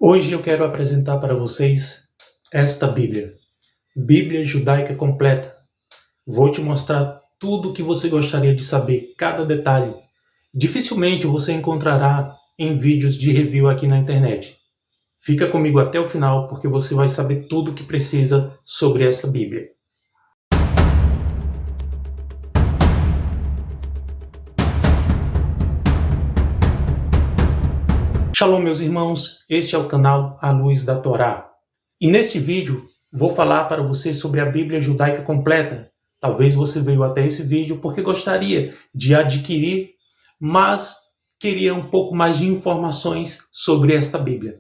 Hoje eu quero apresentar para vocês esta Bíblia, Bíblia Judaica Completa. Vou te mostrar tudo o que você gostaria de saber, cada detalhe. Dificilmente você encontrará em vídeos de review aqui na internet. Fica comigo até o final porque você vai saber tudo o que precisa sobre essa Bíblia. Shalom, meus irmãos, este é o canal A Luz da Torá. E neste vídeo vou falar para você sobre a Bíblia Judaica Completa. Talvez você veio até esse vídeo porque gostaria de adquirir, mas queria um pouco mais de informações sobre esta Bíblia.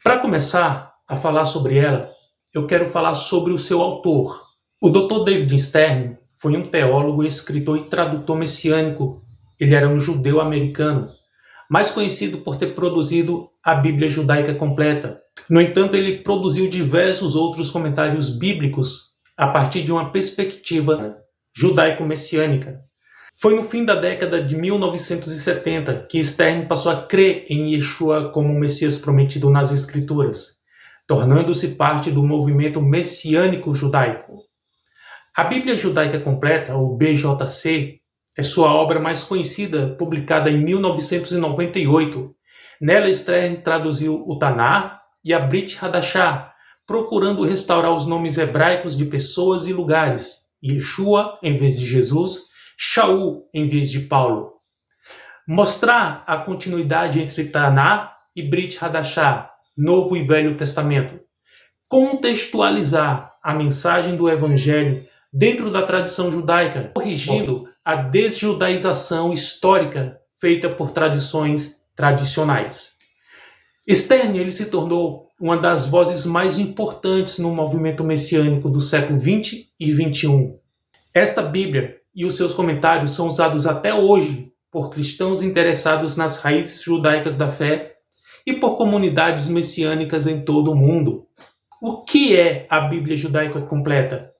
Para começar a falar sobre ela, eu quero falar sobre o seu autor. O Dr. David Stern foi um teólogo, escritor e tradutor messiânico. Ele era um judeu americano, mais conhecido por ter produzido a Bíblia Judaica Completa. No entanto, ele produziu diversos outros comentários bíblicos a partir de uma perspectiva judaico-messiânica. Foi no fim da década de 1970 que Stern passou a crer em Yeshua como o Messias prometido nas Escrituras, tornando-se parte do movimento messiânico judaico. A Bíblia Judaica Completa, ou BJC, é sua obra mais conhecida, publicada em 1998. Nela, Stern traduziu o Taná e a Brit Hadashah, procurando restaurar os nomes hebraicos de pessoas e lugares. Yeshua em vez de Jesus, Shaul em vez de Paulo. Mostrar a continuidade entre Taná e Brit Hadashah, Novo e Velho Testamento. Contextualizar a mensagem do Evangelho dentro da tradição judaica, corrigindo a desjudaização histórica feita por tradições tradicionais. Stern ele se tornou uma das vozes mais importantes no movimento messiânico do século XX e XXI. Esta Bíblia e os seus comentários são usados até hoje por cristãos interessados nas raízes judaicas da fé e por comunidades messiânicas em todo o mundo. O que é a Bíblia Judaica Completa?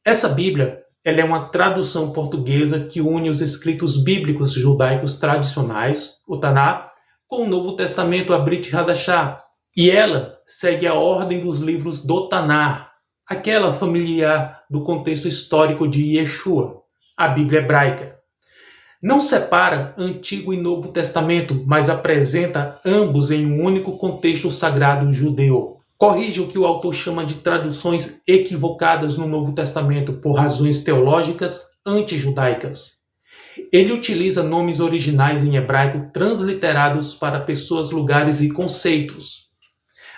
Essa Bíblia ela é uma tradução portuguesa que une os escritos bíblicos judaicos tradicionais, o Taná, com o Novo Testamento, a Brit Hadashah. E ela segue a ordem dos livros do Taná, aquela familiar do contexto histórico de Yeshua, a Bíblia hebraica. Não separa Antigo e Novo Testamento, mas apresenta ambos em um único contexto sagrado judeu. Corrige o que o autor chama de traduções equivocadas no Novo Testamento por razões teológicas antijudaicas. Ele utiliza nomes originais em hebraico transliterados para pessoas, lugares e conceitos.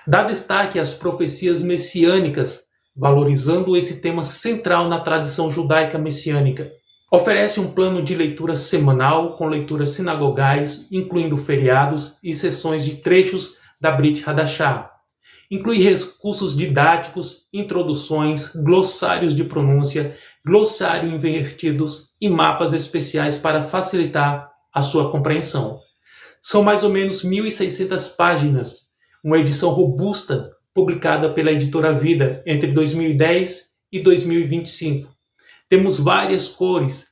Dá destaque às profecias messiânicas, valorizando esse tema central na tradição judaica messiânica. Oferece um plano de leitura semanal com leituras sinagogais, incluindo feriados e sessões de trechos da Brit Hadashah. Inclui recursos didáticos, introduções, glossários de pronúncia, glossário invertidos e mapas especiais para facilitar a sua compreensão. São mais ou menos 1.600 páginas, uma edição robusta publicada pela editora Vida entre 2010 e 2025. Temos várias cores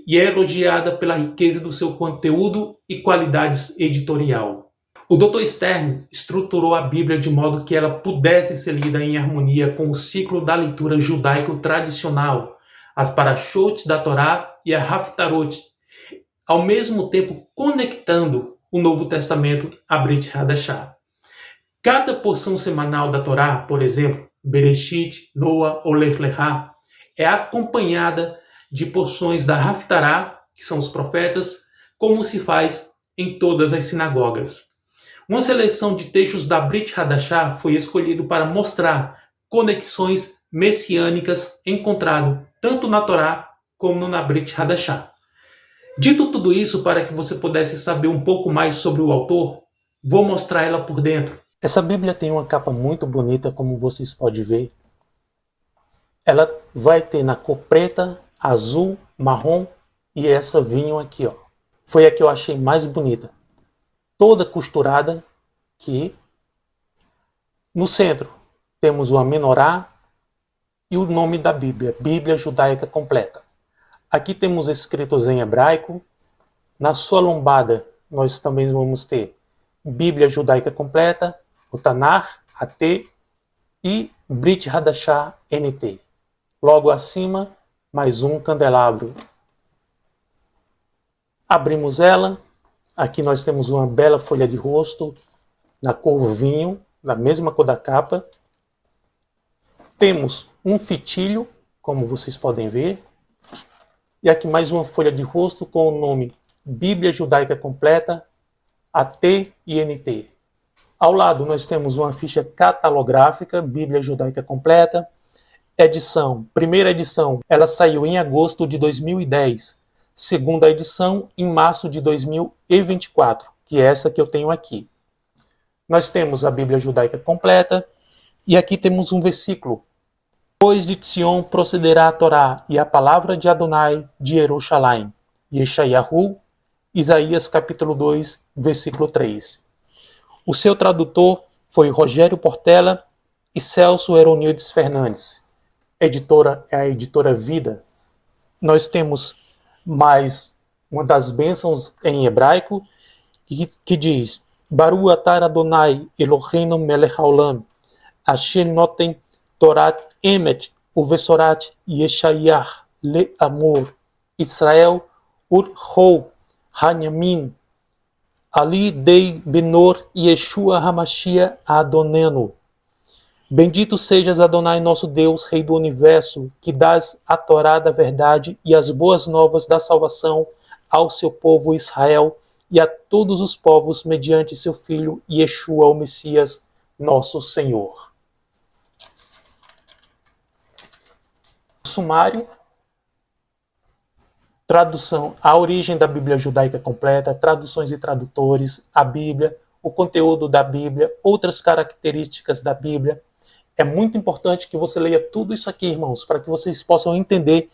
e é elogiada pela riqueza do seu conteúdo e qualidade editorial. O Dr. Stern estruturou a Bíblia de modo que ela pudesse ser lida em harmonia com o ciclo da leitura judaico tradicional, as Parashot da Torá e a Haftarot, ao mesmo tempo conectando o Novo Testamento à Brit Hadashah. Cada porção semanal da Torá, por exemplo, Bereshit, Noa ou Lech Lechá, é acompanhada de porções da Haftará, que são os profetas, como se faz em todas as sinagogas. Uma seleção de textos da Brit Hadashah foi escolhido para mostrar conexões messiânicas encontradas tanto na Torá como na Brit Hadashah. Dito tudo isso, para que você pudesse saber um pouco mais sobre o autor, vou mostrar ela por dentro. Essa Bíblia tem uma capa muito bonita, como vocês podem ver. Ela vai ter na cor preta, azul, marrom e essa vinho aqui, ó. Foi a que eu achei mais bonita. Toda costurada, que no centro temos o menorá e o nome da Bíblia, Bíblia Judaica Completa. Aqui temos escritos em hebraico. Na sua lombada nós também vamos ter Bíblia Judaica Completa o Tanar, AT e Brit Hadashah, NT. Logo acima, mais um candelabro. Abrimos ela. Aqui nós temos uma bela folha de rosto, na cor vinho, na mesma cor da capa. Temos um fitilho, como vocês podem ver. E aqui mais uma folha de rosto com o nome Bíblia Judaica Completa, AT e NT. Ao lado nós temos uma ficha catalográfica, Bíblia Judaica Completa, primeira edição, ela saiu em agosto de 2010, segunda edição em março de 2024, que é essa que eu tenho aqui. Nós temos a Bíblia Judaica Completa, e aqui temos um versículo. Depois de Sion procederá a Torá e a palavra de Adonai de Jerusalém. Yeshayahu, Isaías capítulo 2, versículo 3. O seu tradutor foi Rogério Portela e Celso Eronildes Fernandes. Editora é a editora Vida. Nós temos mais uma das bênçãos em hebraico que diz: Baru atar Adonai Eloheinu melech haolam, asher noten Torat emet uvesorat Yeshayah le amor Israel ur-hou hanyamin ali dei benor Yeshua Hamashia Adonenu. Bendito sejas Adonai nosso Deus, Rei do Universo, que dás a Torá da verdade e as boas novas da salvação ao seu povo Israel e a todos os povos mediante seu Filho Yeshua, o Messias, nosso Senhor. Sumário, tradução, a origem da Bíblia Judaica Completa, traduções e tradutores, a Bíblia, o conteúdo da Bíblia, outras características da Bíblia. É muito importante que você leia tudo isso aqui, irmãos, para que vocês possam entender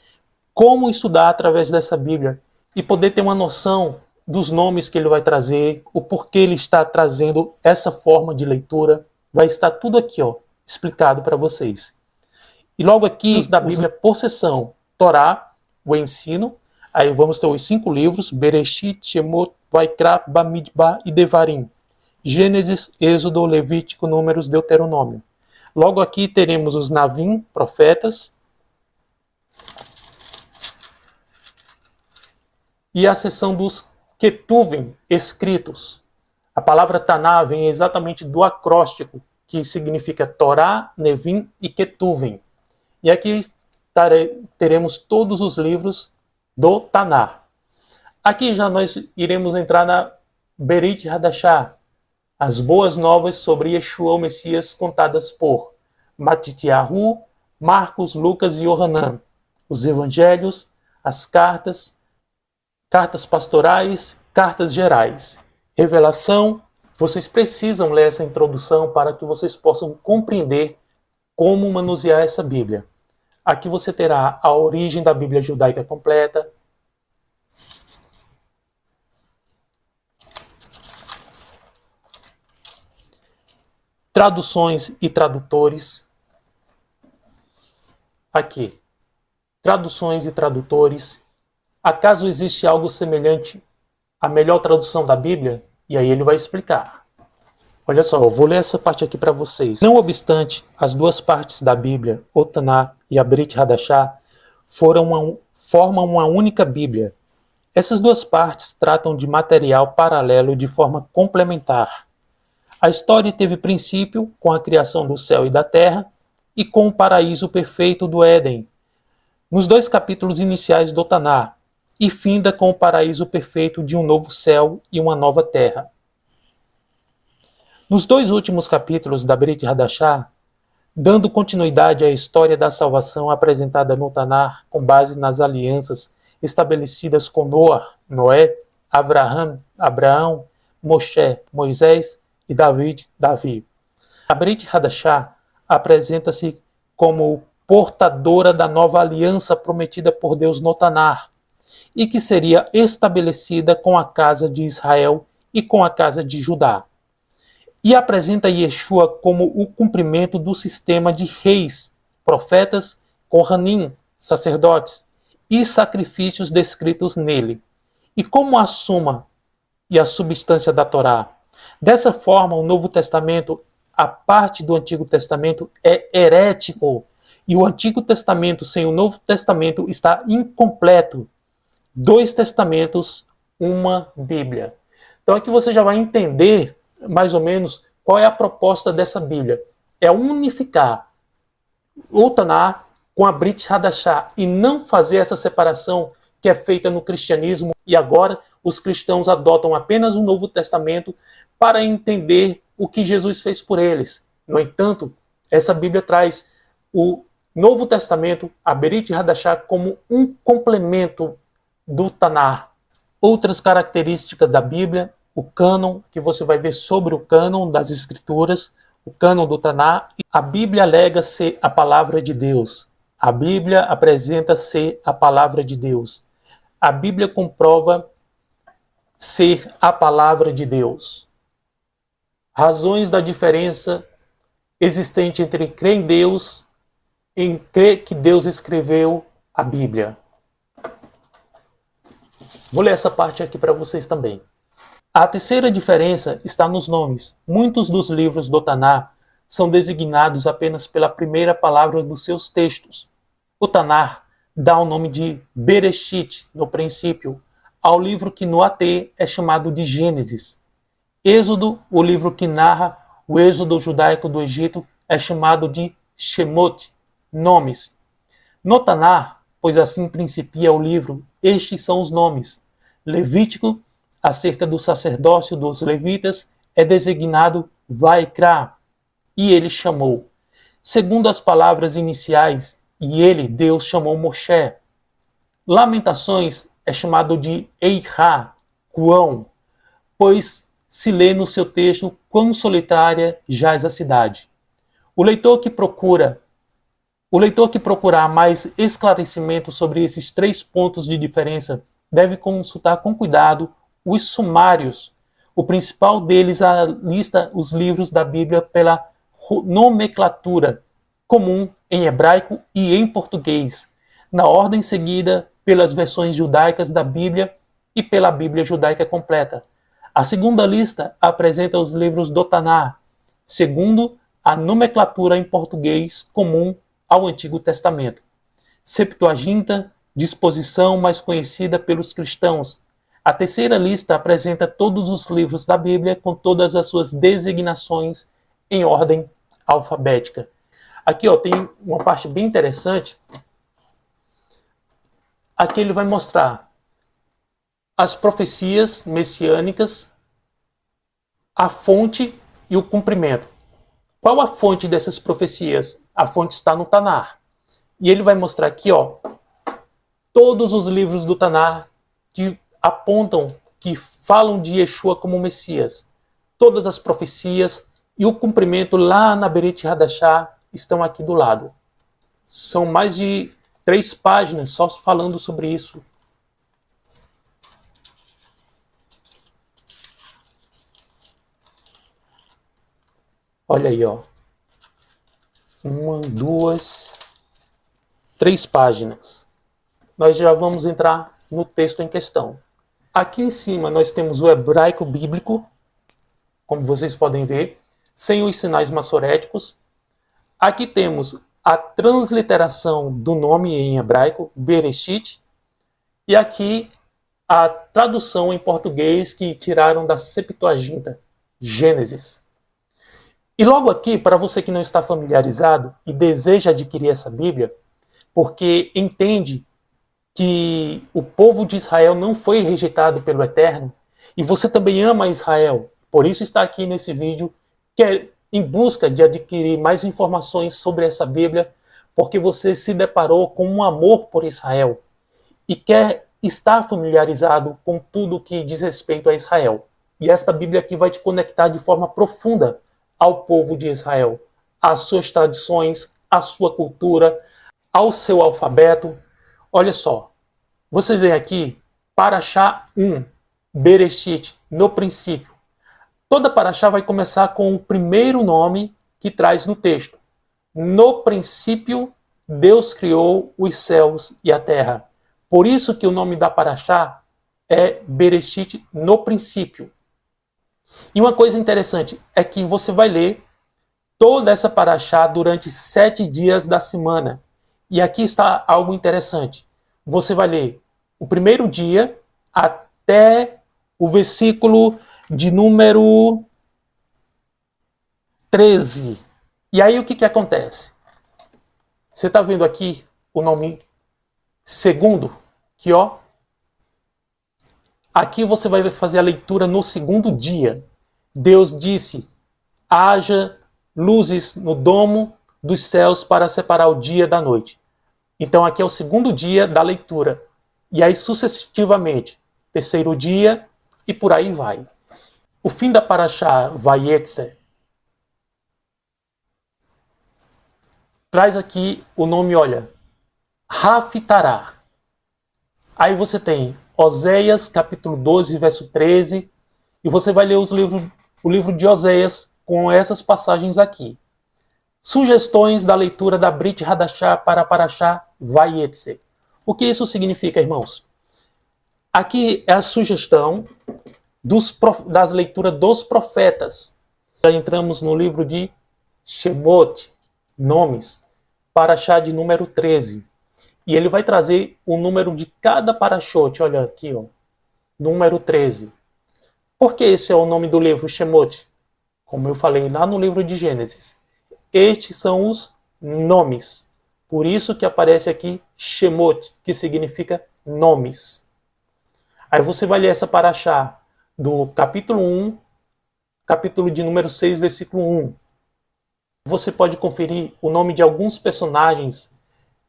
como estudar através dessa Bíblia e poder ter uma noção dos nomes que ele vai trazer, o porquê ele está trazendo essa forma de leitura. Vai estar tudo aqui, explicado para vocês. E logo aqui da Bíblia por seção, Torá, o ensino, aí vamos ter os 5 livros, Bereshit, Shemot, Vaikra, Bamidbar e Devarim. Gênesis, Êxodo, Levítico, Números, Deuteronômio. Logo aqui teremos os Navim, profetas, e a seção dos Ketuvim, escritos. A palavra Taná vem exatamente do acróstico, que significa Torá, Nevim e Ketuvim. E aqui teremos todos os livros do Taná. Aqui já nós iremos entrar na Berit Hadashah, as boas novas sobre Yeshua, o Messias, contadas por Matityahu, Marcos, Lucas e Yohanan. Os evangelhos, as cartas, cartas pastorais, cartas gerais. Revelação, vocês precisam ler essa introdução para que vocês possam compreender como manusear essa Bíblia. Aqui você terá a origem da Bíblia Judaica Completa, traduções e tradutores. Aqui, traduções e tradutores. Acaso existe algo semelhante à melhor tradução da Bíblia? E aí ele vai explicar. Olha só, eu vou ler essa parte aqui para vocês. Não obstante, as duas partes da Bíblia, o Taná e a Brit Hadashah, formam uma única Bíblia. Essas duas partes tratam de material paralelo de forma complementar. A história teve princípio com a criação do céu e da terra e com o paraíso perfeito do Éden, nos 2 capítulos iniciais do Taná, e finda com o paraíso perfeito de um novo céu e uma nova terra. Nos 2 últimos capítulos da Brit Hadashah, dando continuidade à história da salvação apresentada no Taná com base nas alianças estabelecidas com Noé, Abraão, Moshe, Moisés e Davi. A Brit Hadashah apresenta-se como portadora da nova aliança prometida por Deus no Taná e que seria estabelecida com a casa de Israel e com a casa de Judá. E apresenta Yeshua como o cumprimento do sistema de reis, profetas, Kohanim, sacerdotes e sacrifícios descritos nele, e como a suma e a substância da Torá. Dessa forma, o Novo Testamento a parte do Antigo Testamento é herético. E o Antigo Testamento sem o Novo Testamento está incompleto. 2 testamentos, uma Bíblia. Então aqui você já vai entender mais ou menos qual é a proposta dessa Bíblia. É unificar o Taná com a Brit Hadashah e não fazer essa separação que é feita no cristianismo, e agora os cristãos adotam apenas o Novo Testamento para entender o que Jesus fez por eles. No entanto, essa Bíblia traz o Novo Testamento, a Brit Hadashah, como um complemento do Taná. Outras características da Bíblia, o cânon, que você vai ver sobre o cânon das Escrituras, o cânon do Taná. A Bíblia alega ser a palavra de Deus. A Bíblia apresenta ser a palavra de Deus. A Bíblia comprova ser a palavra de Deus. Razões da diferença existente entre crer em Deus e em crer que Deus escreveu a Bíblia. Vou ler essa parte aqui para vocês também. A terceira diferença está nos nomes. Muitos dos livros do Taná são designados apenas pela primeira palavra dos seus textos. O Taná dá o nome de Bereshit, no princípio, ao livro que no AT é chamado de Gênesis. Êxodo, o livro que narra o êxodo judaico do Egito, é chamado de Shemot, nomes. No Taná, pois assim principia o livro, estes são os nomes. Levítico, acerca do sacerdócio dos levitas, é designado Vaikra, e ele chamou. Segundo as palavras iniciais, e ele, Deus, chamou Moshe. Lamentações é chamado de Eirá, quão, pois se lê no seu texto quão solitária jaz a cidade. O leitor que procurar mais esclarecimento sobre esses 3 pontos de diferença deve consultar com cuidado os sumários. O principal deles lista os livros da Bíblia pela nomenclatura comum em hebraico e em português, na ordem seguida pelas versões judaicas da Bíblia e pela Bíblia judaica completa. A segunda lista apresenta os livros do Taná, segundo a nomenclatura em português comum ao Antigo Testamento. Septuaginta, disposição mais conhecida pelos cristãos. A terceira lista apresenta todos os livros da Bíblia com todas as suas designações em ordem alfabética. Aqui tem uma parte bem interessante. Aqui ele vai mostrar as profecias messiânicas, a fonte e o cumprimento. Qual a fonte dessas profecias? A fonte está no Taná. E ele vai mostrar aqui, todos os livros do Taná que apontam, que falam de Yeshua como Messias. Todas as profecias e o cumprimento lá na Brit Hadashah estão aqui do lado. São mais de 3 páginas só falando sobre isso. Olha aí, 1, 2, 3 páginas. Nós já vamos entrar no texto em questão. Aqui em cima nós temos o hebraico bíblico, como vocês podem ver, sem os sinais massoréticos. Aqui temos a transliteração do nome em hebraico, Bereshit, e aqui a tradução em português que tiraram da Septuaginta, Gênesis. E logo aqui, para você que não está familiarizado e deseja adquirir essa Bíblia, porque entende que o povo de Israel não foi rejeitado pelo Eterno, e você também ama Israel, por isso está aqui nesse vídeo, em busca de adquirir mais informações sobre essa Bíblia, porque você se deparou com um amor por Israel e quer estar familiarizado com tudo que diz respeito a Israel. E esta Bíblia aqui vai te conectar de forma profunda ao povo de Israel, às suas tradições, à sua cultura, ao seu alfabeto. Olha só, você vem aqui, Parashá 1, Bereshit, no princípio. Toda Parashá vai começar com o primeiro nome que traz no texto. No princípio, Deus criou os céus e a terra. Por isso que o nome da Parashá é Bereshit, no princípio. E uma coisa interessante é que você vai ler toda essa paraxá durante 7 dias da semana. E aqui está algo interessante. Você vai ler o primeiro dia até o versículo de número 13. E aí o que acontece? Você está vendo aqui o nome segundo? Que ó. Aqui você vai fazer a leitura no segundo dia. Deus disse: haja luzes no domo dos céus para separar o dia da noite. Então aqui é o segundo dia da leitura. E aí sucessivamente, terceiro dia e por aí vai. O fim da paraxá Vayetze traz aqui o nome, olha, Haftarah. Aí você tem Oséias, capítulo 12, verso 13, e você vai ler o livro de Oséias com essas passagens aqui. Sugestões da leitura da Brit Hadashah para Paraxá Vayetze. O que isso significa, irmãos? Aqui é a sugestão das leituras dos profetas. Já entramos no livro de Shemot, nomes, Paraxá de número 13. E ele vai trazer o número de cada paraxote. Olha aqui, ó, número 13. Por que esse é o nome do livro Shemot? Como eu falei lá no livro de Gênesis. Estes são os nomes. Por isso que aparece aqui Shemot, que significa nomes. Aí você vai ler essa paraxá do capítulo 1, capítulo de número 6, versículo 1. Você pode conferir o nome de alguns personagens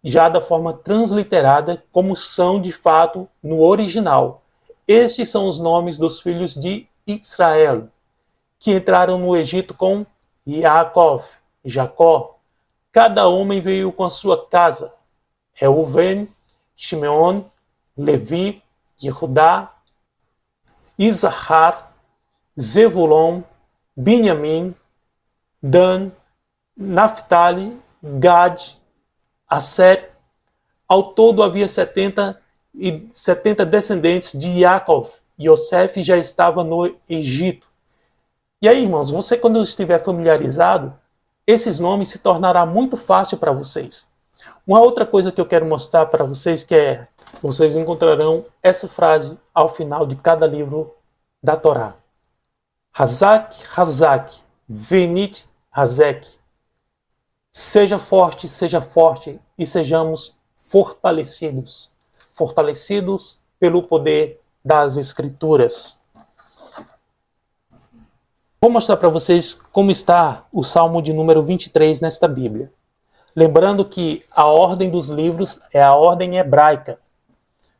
já da forma transliterada, como são de fato no original. Estes são os nomes dos filhos de Israel, que entraram no Egito com Yaakov, Jacó. Cada homem veio com a sua casa. Reuven, Shimeon, Levi, Yehudá, Isahar, Zevulon, Binyamin, Dan, Naphtali, Gad, Aser. Ao todo havia 70 descendentes de Yaakov. Yosef já estava no Egito. E aí, irmãos, você quando estiver familiarizado, esses nomes se tornará muito fácil para vocês. Uma outra coisa que eu quero mostrar para vocês vocês encontrarão essa frase ao final de cada livro da Torá. Hazak, Hazak, Venit, Hazek. Seja forte e sejamos fortalecidos. Fortalecidos pelo poder das Escrituras. Vou mostrar para vocês como está o Salmo de número 23 nesta Bíblia. Lembrando que a ordem dos livros é a ordem hebraica,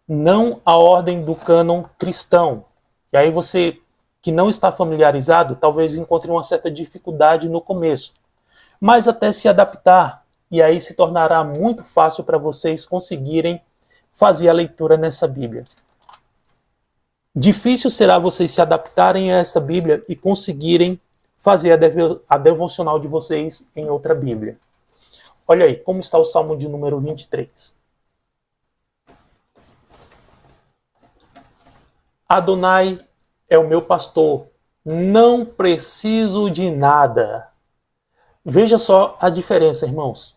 não a ordem do cânon cristão. E aí você que não está familiarizado, talvez encontre uma certa dificuldade no começo. Mas até se adaptar, e aí se tornará muito fácil para vocês conseguirem fazer a leitura nessa Bíblia. Difícil será vocês se adaptarem a essa Bíblia e conseguirem fazer a devocional de vocês em outra Bíblia. Olha aí, como está o Salmo de número 23. Adonai é o meu pastor, não preciso de nada. Veja só a diferença, irmãos.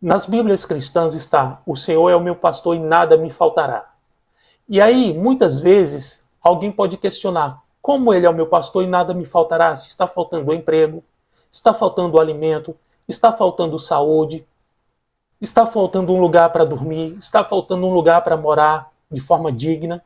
Nas Bíblias cristãs está: o Senhor é o meu pastor e nada me faltará. E aí, muitas vezes, alguém pode questionar: como ele é o meu pastor e nada me faltará? Se está faltando emprego, está faltando alimento, está faltando saúde, está faltando um lugar para dormir, está faltando um lugar para morar de forma digna.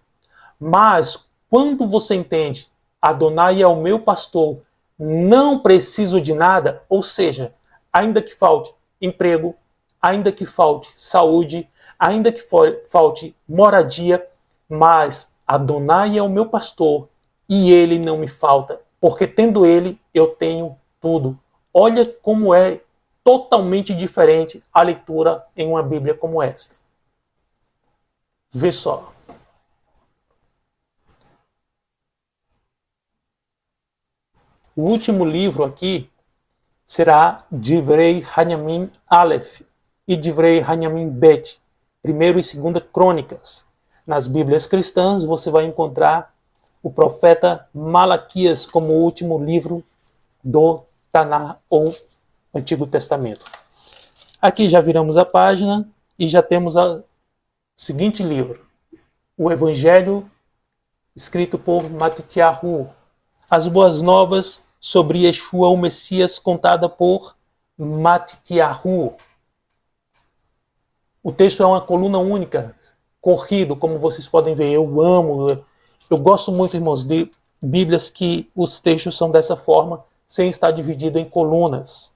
Mas, quando você entende: Adonai é o meu pastor, não preciso de nada, ou seja, ainda que falte emprego, ainda que falte saúde, ainda que falte moradia, mas Adonai é o meu pastor e ele não me falta, porque tendo ele, eu tenho tudo. Olha como é totalmente diferente a leitura em uma Bíblia como esta. Vê só. O último livro aqui será Divrei Hanamim Aleph e Divrei Hanamim Bet, 1º e 2º Crônicas. Nas Bíblias cristãs você vai encontrar o profeta Malaquias como o último livro do Taná ou Antigo Testamento. Aqui já viramos a página e já temos o seguinte livro, o Evangelho escrito por Matityahu, As Boas Novas sobre Yeshua, o Messias, contada por Matityahu. O texto é uma coluna única, corrido, como vocês podem ver. Eu gosto muito, irmãos, de Bíblias que os textos são dessa forma, sem estar dividido em colunas.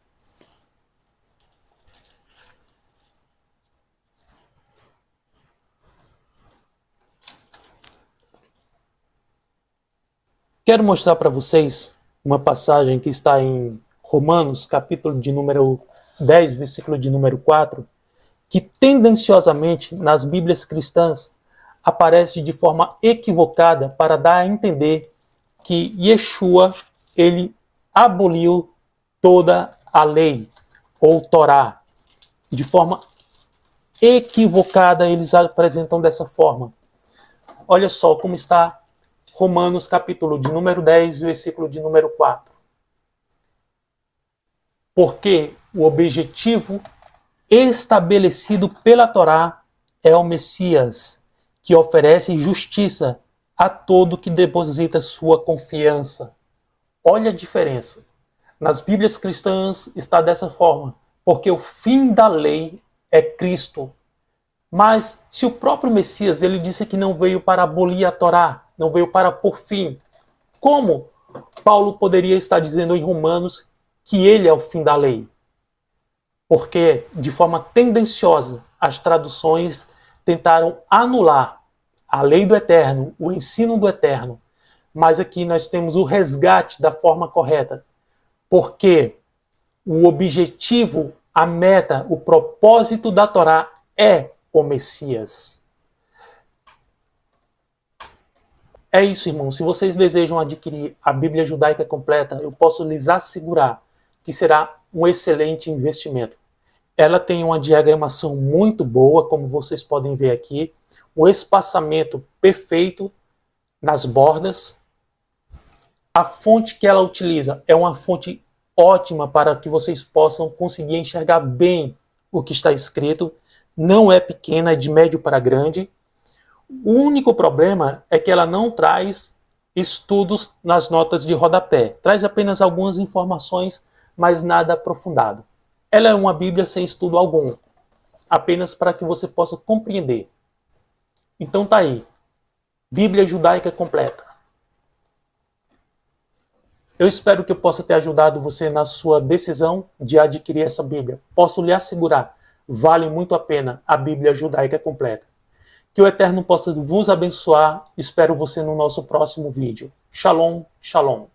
Quero mostrar para vocês uma passagem que está em Romanos, capítulo de número 10, versículo de número 4, que tendenciosamente nas Bíblias cristãs aparece de forma equivocada para dar a entender que Yeshua, ele aboliu toda a lei, ou Torá. De forma equivocada eles apresentam dessa forma. Olha só como está Romanos, capítulo de número 10, versículo de número 4. Porque o objetivo estabelecido pela Torá é o Messias, que oferece justiça a todo que deposita sua confiança. Olha a diferença. Nas Bíblias cristãs está dessa forma, porque o fim da lei é Cristo. Mas se o próprio Messias ele disse que não veio para abolir a Torá, não veio para pôr fim, como Paulo poderia estar dizendo em Romanos que ele é o fim da lei? Porque, de forma tendenciosa, as traduções tentaram anular a lei do Eterno, o ensino do Eterno. Mas aqui nós temos o resgate da forma correta. Porque o objetivo, a meta, o propósito da Torá é o Messias. É isso, irmãos. Se vocês desejam adquirir a Bíblia Judaica completa, eu posso lhes assegurar que será um excelente investimento. Ela tem uma diagramação muito boa, como vocês podem ver aqui, um espaçamento perfeito nas bordas. A fonte que ela utiliza é uma fonte ótima para que vocês possam conseguir enxergar bem o que está escrito. Não é pequena, é de médio para grande. O único problema é que ela não traz estudos nas notas de rodapé. Traz apenas algumas informações, mas nada aprofundado. Ela é uma Bíblia sem estudo algum, apenas para que você possa compreender. Então tá aí, Bíblia Judaica completa. Eu espero que eu possa ter ajudado você na sua decisão de adquirir essa Bíblia. Posso lhe assegurar, vale muito a pena a Bíblia Judaica completa. Que o Eterno possa vos abençoar. Espero você no nosso próximo vídeo. Shalom, shalom.